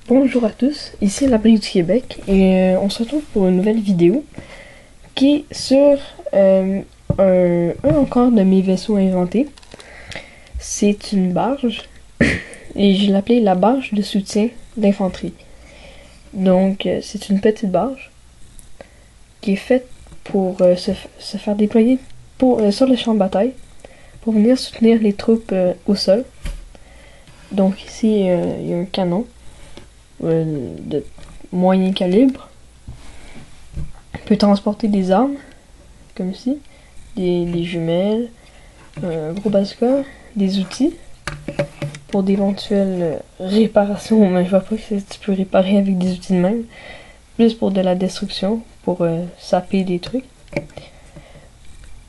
Bonjour à tous, ici l'Abri du Québec et on se retrouve pour une nouvelle vidéo qui est sur un encore de mes vaisseaux inventés. C'est une barge et je l'ai appelée la barge de soutien d'infanterie. Donc c'est une petite barge qui est faite pour se faire déployer sur le champ de bataille pour venir soutenir les troupes au sol. Donc ici il y a un canon de moyen calibre. On peut transporter des armes, comme ici, des jumelles, un gros bazooka, des outils pour d'éventuelles réparations, mais je vois pas que tu peux réparer avec des outils de même. Plus pour de la destruction, pour saper des trucs.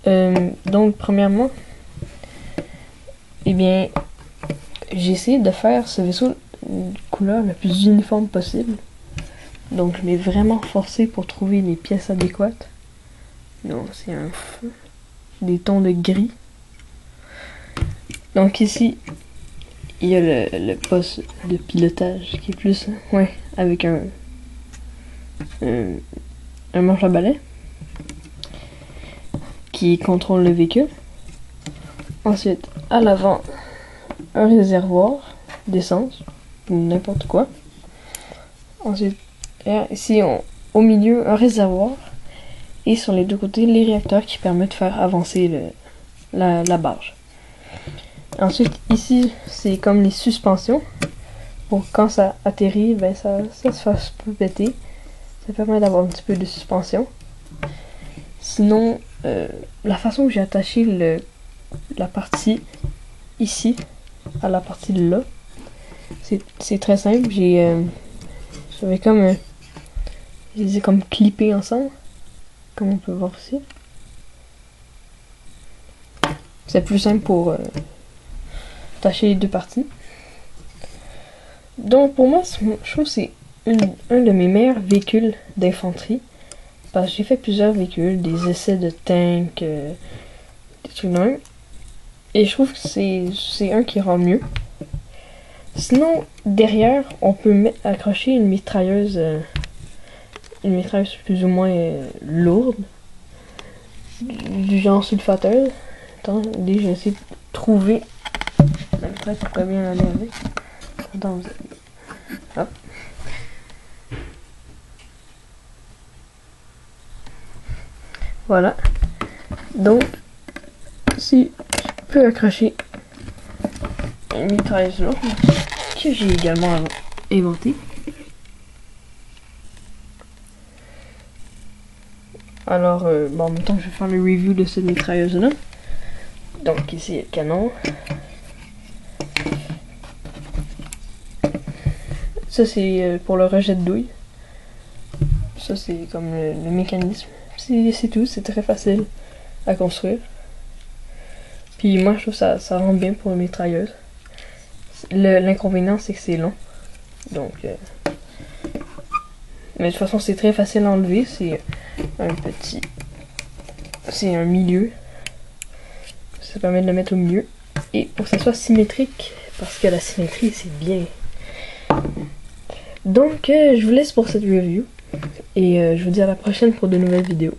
Donc premièrement, eh bien, j'ai essayé de faire ce vaisseau de couleur la plus uniforme possible. Donc je m'ai vraiment forcé pour trouver les pièces adéquates. Donc c'est des tons de gris. Donc ici, il y a le poste de pilotage qui est plus, avec un manche à balai qui contrôle le véhicule. Ensuite, à l'avant, un réservoir d'essence ou n'importe quoi. Ensuite, ici au milieu, un réservoir et sur les deux côtés, les réacteurs qui permettent de faire avancer la barge. Ensuite, ici, c'est comme les suspensions. Pour quand ça atterrit, ben ça se fasse pas péter. Ça permet d'avoir un petit peu de suspension. Sinon, la façon que j'ai attaché la partie ici à la partie de là, c'est très simple. J'avais comme je les ai comme clippés ensemble, comme on peut voir ici. C'est plus simple pour attacher les deux parties. Donc pour moi, je trouve que c'est un de mes meilleurs véhicules d'infanterie. Parce que j'ai fait plusieurs véhicules, des essais de tanks, des trucs de même. Et je trouve que c'est un qui rend mieux. Sinon, derrière, on peut accrocher une mitrailleuse plus ou moins lourde, du genre sulfateuse. Attendez, j'ai essayé de trouver la mitraille qui pourrait bien aller avec. Attends, hop. Voilà. Donc, si je peux accrocher une mitrailleuse lourde, que j'ai également inventé. Alors, en même temps, je vais faire le review de cette mitrailleuse-là. Donc, ici, le canon. Ça, c'est pour le rejet de douille. Ça, c'est comme le mécanisme. C'est tout, c'est très facile à construire. Puis moi, je trouve que ça rend bien pour une mitrailleuse. L'inconvénient, c'est que c'est long. Donc, mais de toute façon, c'est très facile à enlever. C'est un milieu. Ça permet de le mettre au milieu. Et pour que ça soit symétrique, parce que la symétrie, c'est bien. Donc, je vous laisse pour cette review. Et je vous dis à la prochaine pour de nouvelles vidéos.